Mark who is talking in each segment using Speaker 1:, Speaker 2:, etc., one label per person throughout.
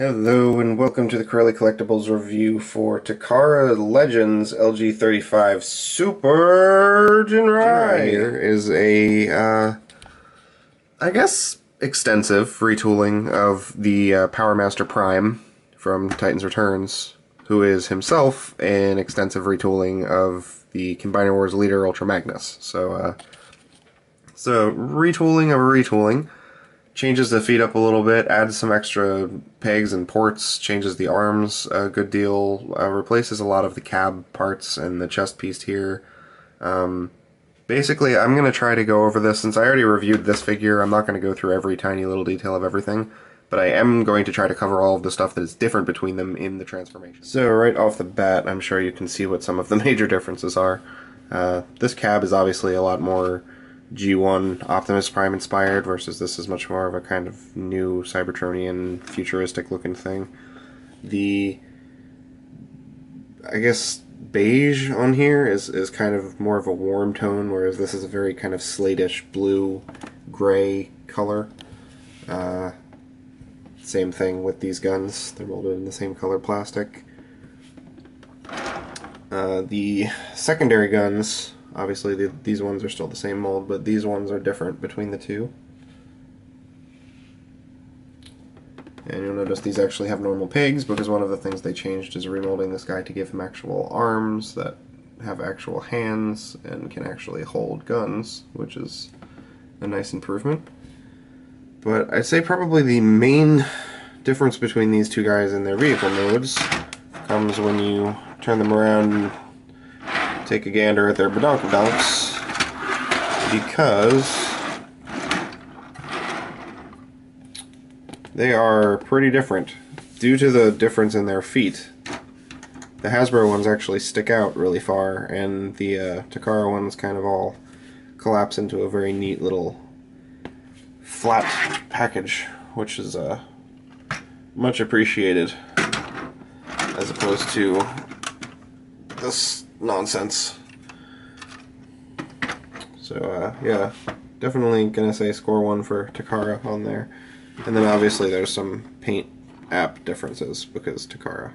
Speaker 1: Hello and welcome to the Corelli Collectibles review for Takara Legends LG35 Super Ginrai. Here is a, I guess, extensive retooling of the Power Master Prime from Titan's Returns, who is himself an extensive retooling of the Combiner Wars leader Ultra Magnus. So retooling of a retooling. Changes the feet up a little bit, adds some extra pegs and ports, changes the arms a good deal, replaces a lot of the cab parts and the chest piece here. Basically, I'm going to try to go over this. Since I already reviewed this figure, I'm not going to go through every tiny little detail of everything, but I am going to try to cover all of the stuff that is different between them in the transformation. So right off the bat, I'm sure you can see what some of the major differences are. This cab is obviously a lot more G1 Optimus Prime inspired, versus this is much more of a kind of new Cybertronian futuristic looking thing. The, I guess, beige on here is kind of more of a warm tone, whereas this is a very kind of slatish blue gray color. Same thing with these guns, they're molded in the same color plastic. The secondary guns, obviously these ones are still the same mold, but these ones are different between the two. And you'll notice these actually have normal pegs, because one of the things they changed is remolding this guy to give him actual arms that have actual hands and can actually hold guns, which is a nice improvement. But I'd say probably the main difference between these two guys and their vehicle modes comes when you turn them around and take a gander at their badonkadonks, because they are pretty different. Due to the difference in their feet, the Hasbro ones actually stick out really far, and the Takara ones kind of all collapse into a very neat little flat package, which is much appreciated, as opposed to this nonsense. So yeah, definitely gonna say score 1 for Takara on there. And then obviously there's some paint app differences because Takara.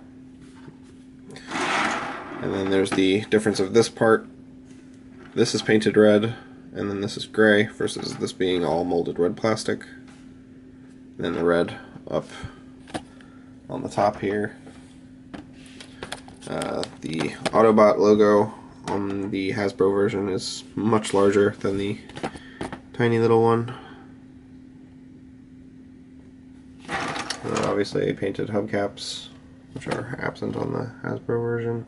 Speaker 1: And then there's the difference of this part. This is painted red, and then this is gray, versus this being all molded red plastic. And then the red up on the top here. The Autobot logo on the Hasbro version is much larger than the tiny little one. Obviously painted hubcaps, which are absent on the Hasbro version.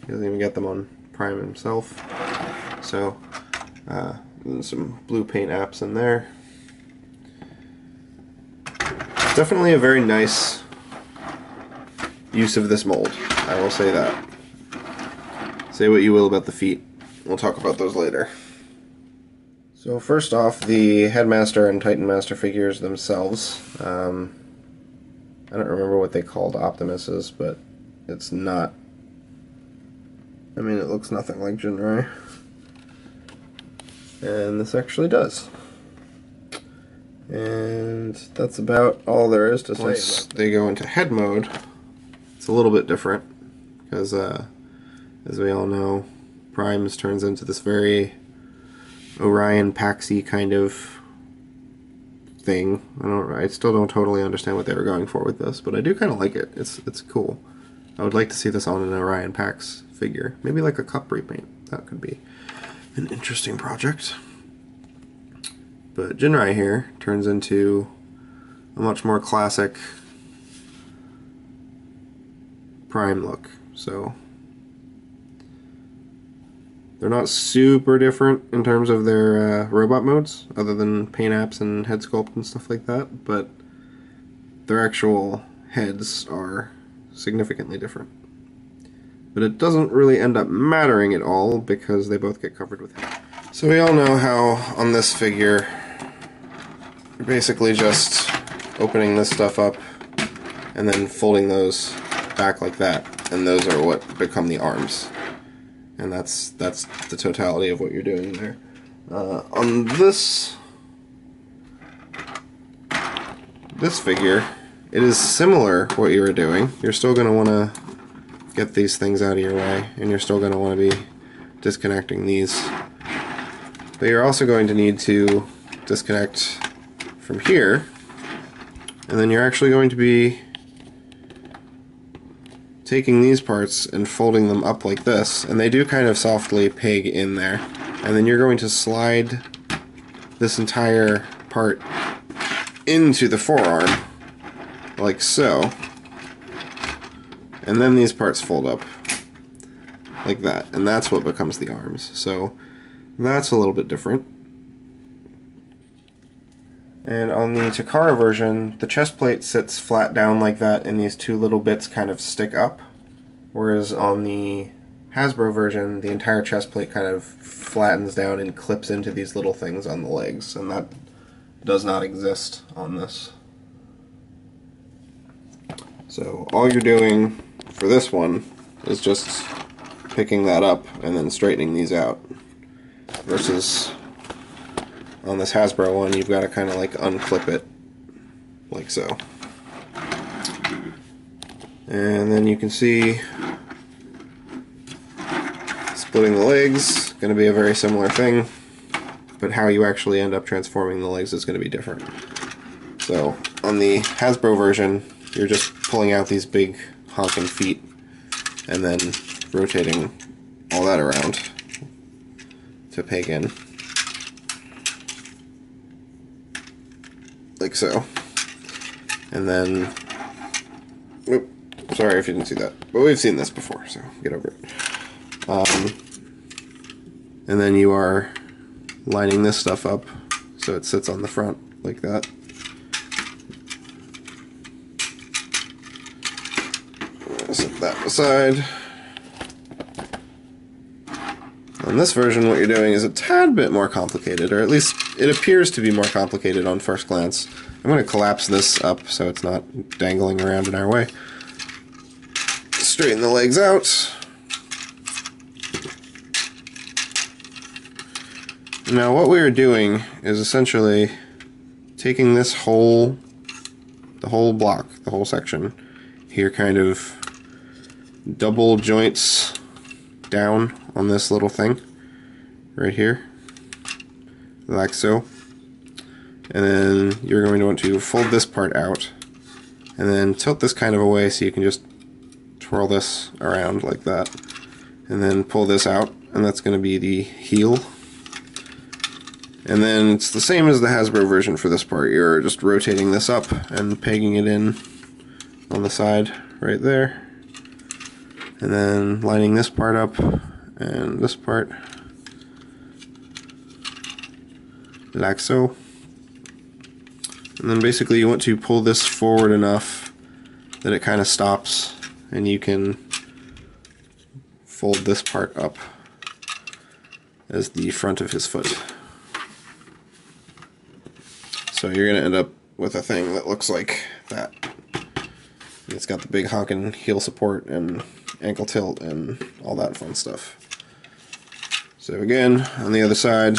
Speaker 1: He doesn't even get them on Prime himself. So, and some blue paint apps in there. Definitely a very nice use of this mold, I will say that. Say what you will about the feet, we'll talk about those later. So first off, the Headmaster and Titan Master figures themselves. I don't remember what they called Optimus's, but it's not, I mean, it looks nothing like Ginrai. And this actually does. And that's about all there is to say. Once they go into head mode, it's a little bit different, because as we all know, Primes turns into this very Orion Paxi kind of thing. I still don't totally understand what they were going for with this, but I do kind of like it. It's cool. I would like to see this on an Orion Pax figure. Maybe like a cup repaint. That could be an interesting project. But Ginrai here turns into a much more classic Prime look. So they're not super different in terms of their robot modes, other than paint apps and head sculpt and stuff like that, but their actual heads are significantly different. But it doesn't really end up mattering at all, because they both get covered with hair. So we all know how on this figure, you're basically just opening this stuff up and then folding those back like that, and those are what become the arms. And that's the totality of what you're doing there. On this this figure, it is similar what you were doing. You're still going to want to get these things out of your way, and you're still going to want to be disconnecting these. But you're also going to need to disconnect from here, and then you're actually going to be taking these parts and folding them up like this, and they do kind of softly peg in there. And then you're going to slide this entire part into the forearm, like so. And then these parts fold up like that, and that's what becomes the arms. So that's a little bit different. And on the Takara version, the chest plate sits flat down like that, and these two little bits kind of stick up. Whereas on the Hasbro version, the entire chest plate kind of flattens down and clips into these little things on the legs, and that does not exist on this. So all you're doing for this one is just picking that up and then straightening these out. Versus on this Hasbro one, you've got to kind of like unclip it, like so. And then you can see splitting the legs, going to be a very similar thing, but how you actually end up transforming the legs is going to be different. So on the Hasbro version, you're just pulling out these big honking feet and then rotating all that around to peg in, like so. And then, oop, sorry if you didn't see that, but we've seen this before, so get over it. And then you are lining this stuff up so it sits on the front like that. Set that aside. On this version, what you're doing is a tad bit more complicated, or at least it appears to be more complicated on first glance. I'm going to collapse this up so it's not dangling around in our way. Straighten the legs out. Now what we are doing is essentially taking this the whole block, the whole section, here kind of double joints down on this little thing, right here, like so. And then you're going to want to fold this part out, and then tilt this kind of away so you can just twirl this around like that, and then pull this out, and that's going to be the heel. And then it's the same as the Hasbro version for this part. You're just rotating this up and pegging it in on the side right there, and then lining this part up and this part like so. And then basically you want to pull this forward enough that it kind of stops, and you can fold this part up as the front of his foot. So you're going to end up with a thing that looks like that. And it's got the big honkin' heel support and ankle tilt and all that fun stuff. So again, on the other side,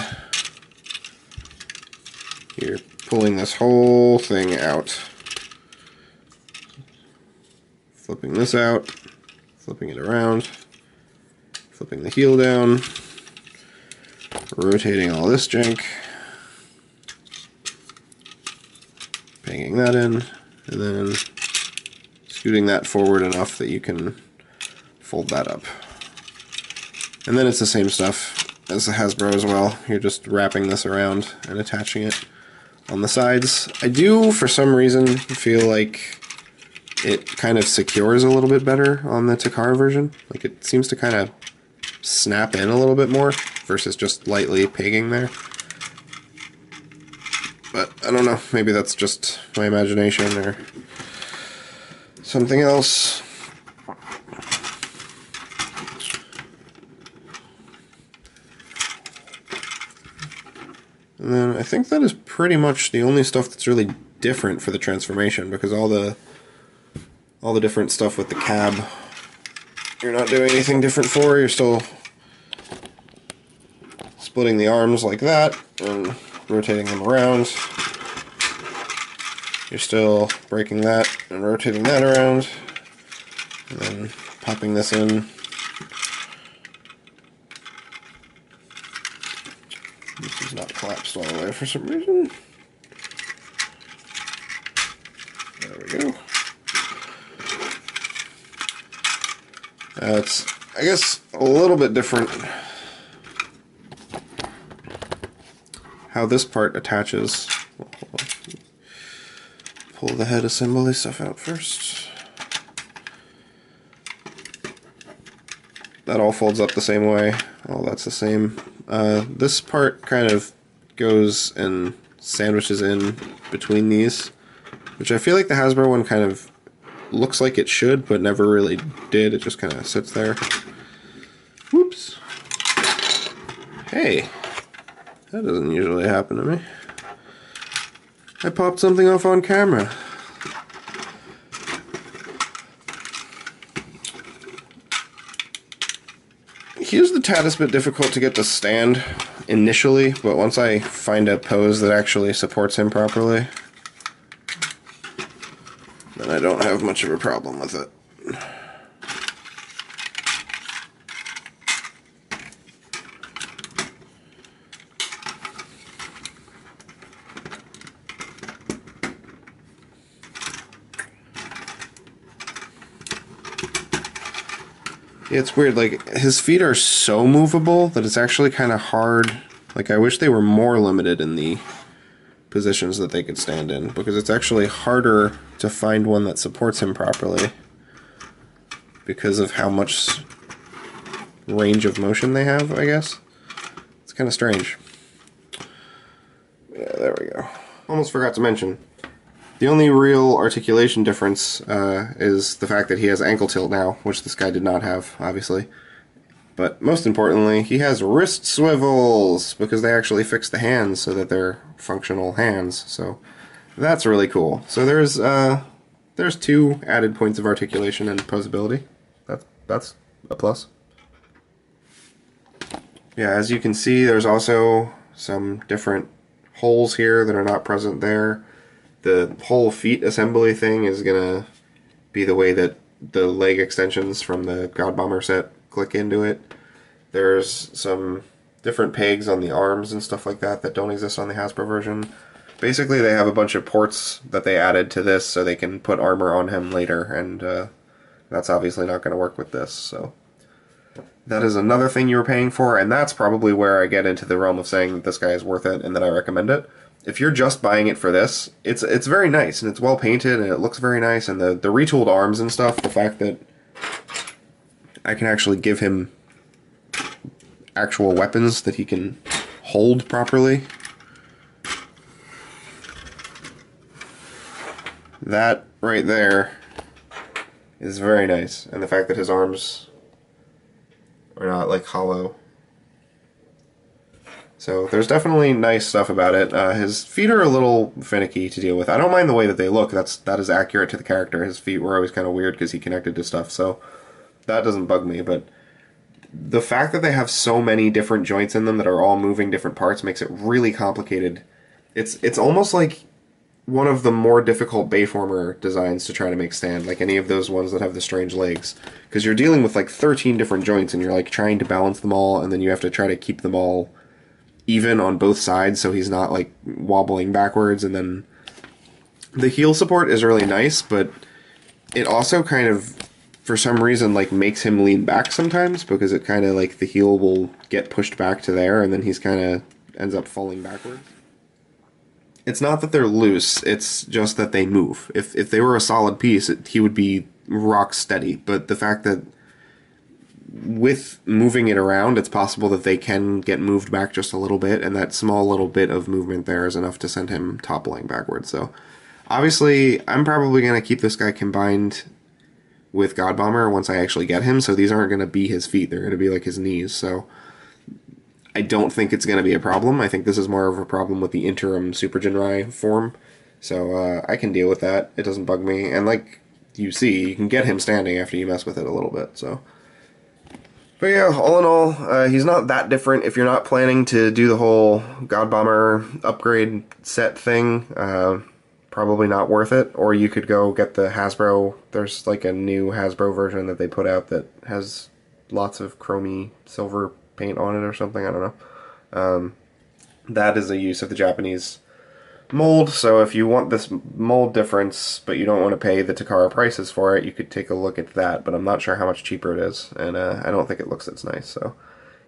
Speaker 1: you're pulling this whole thing out. Flipping this out, flipping it around, flipping the heel down, rotating all this jank, banging that in, and then scooting that forward enough that you can fold that up. And then it's the same stuff as the Hasbro as well. You're just wrapping this around and attaching it on the sides. I do, for some reason, feel like it kind of secures a little bit better on the Takara version. Like, it seems to kind of snap in a little bit more versus just lightly pegging there. But I don't know, maybe that's just my imagination or something else. And then I think that is pretty much the only stuff that's really different for the transformation, because all the different stuff with the cab, you're not doing anything different for. You're still splitting the arms like that and rotating them around. you're still breaking that and rotating that around, and then popping this in. This is not collapsed all the way for some reason. There we go. It's, I guess, a little bit different how this part attaches. Pull the head assembly stuff out first. That all folds up the same way. Oh, that's the same. This part kind of goes and sandwiches in between these, which I feel like the Hasbro one kind of looks like it should, but never really did. It just kind of sits there. Whoops. Hey, that doesn't usually happen to me. I popped something off on camera. Here's the taddest bit difficult to get to stand initially, but once I find a pose that actually supports him properly, then I don't have much of a problem with it. Yeah, it's weird, like, his feet are so movable that it's actually kind of hard. Like, I wish they were more limited in the positions that they could stand in, because it's actually harder to find one that supports him properly because of how much range of motion they have, I guess. It's kind of strange. Yeah, there we go. Almost forgot to mention, the only real articulation difference is the fact that he has ankle tilt now, which this guy did not have, obviously. But most importantly, he has wrist swivels, because they actually fixed the hands so that they're functional hands. So that's really cool. So there's 2 added points of articulation and posability. That's a plus. Yeah, as you can see, there's also some different holes here that are not present there. The whole feet assembly thing is gonna be the way that the leg extensions from the Godbomber set click into it. There's some different pegs on the arms and stuff like that that don't exist on the Hasbro version. Basically, they have a bunch of ports that they added to this so they can put armor on him later, and that's obviously not going to work with this. So that is another thing you were paying for, and that's probably where I get into the realm of saying that this guy is worth it and that I recommend it. If you're just buying it for this, it's very nice, and it's well painted, and it looks very nice, and the retooled arms and stuff, the fact that I can actually give him actual weapons that he can hold properly, that right there is very nice, and the fact that his arms are not like hollow. So there's definitely nice stuff about it. His feet are a little finicky to deal with. I don't mind the way that they look. That is accurate to the character. His feet were always kind of weird because he connected to stuff, so that doesn't bug me. But the fact that they have so many different joints in them that are all moving different parts makes it really complicated. It's almost like one of the more difficult Bayformer designs to try to make stand, like any of those ones that have the strange legs. Because you're dealing with like 13 different joints, and you're like trying to balance them all, and then you have to try to keep them all even on both sides so he's not like wobbling backwards. And then the heel support is really nice, but it also kind of, for some reason, like makes him lean back sometimes, because it kind of like the heel will get pushed back to there, and then he's kind of ends up falling backwards. It's not that they're loose, it's just that they move. If they were a solid piece, he would be rock steady, but the fact that with moving it around, it's possible that they can get moved back just a little bit, and that small little bit of movement there is enough to send him toppling backwards. So obviously, I'm probably going to keep this guy combined with Godbomber once I actually get him, so these aren't going to be his feet, they're going to be like his knees. So I don't think it's going to be a problem. I think this is more of a problem with the interim Super Ginrai form, so I can deal with that. It doesn't bug me, and like you see, you can get him standing after you mess with it a little bit, so. But yeah, all in all, he's not that different if you're not planning to do the whole Godbomber upgrade set thing. probably not worth it. Or you could go get the Hasbro. There's like a new Hasbro version that they put out that has lots of chromey silver paint on it or something. I don't know. That is a use of the Japanese mold, so if you want this mold difference but you don't want to pay the Takara prices for it, you could take a look at that, but I'm not sure how much cheaper it is, and I don't think it looks as nice. So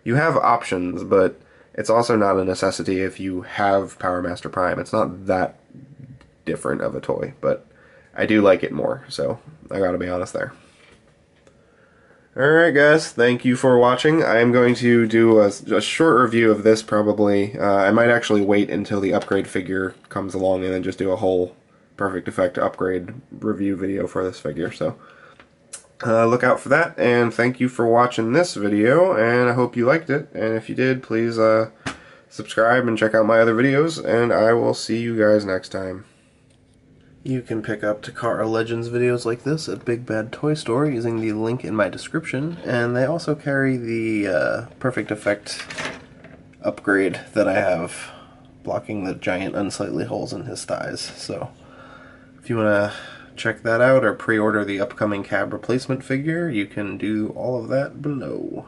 Speaker 1: you have options, but it's also not a necessity if you have Power Master Prime. It's not that different of a toy, but I do like it more, so I gotta be honest there. Alright guys, thank you for watching. I am going to do a short review of this probably. I might actually wait until the upgrade figure comes along and then just do a whole Perfect Effect upgrade review video for this figure. So look out for that, and thank you for watching this video, and I hope you liked it. And if you did, please subscribe and check out my other videos, and I will see you guys next time. You can pick up Takara Legends videos like this at Big Bad Toy Store using the link in my description, and they also carry the Perfect Effect upgrade that I have, blocking the giant unsightly holes in his thighs. So if you want to check that out or pre-order the upcoming cab replacement figure, you can do all of that below.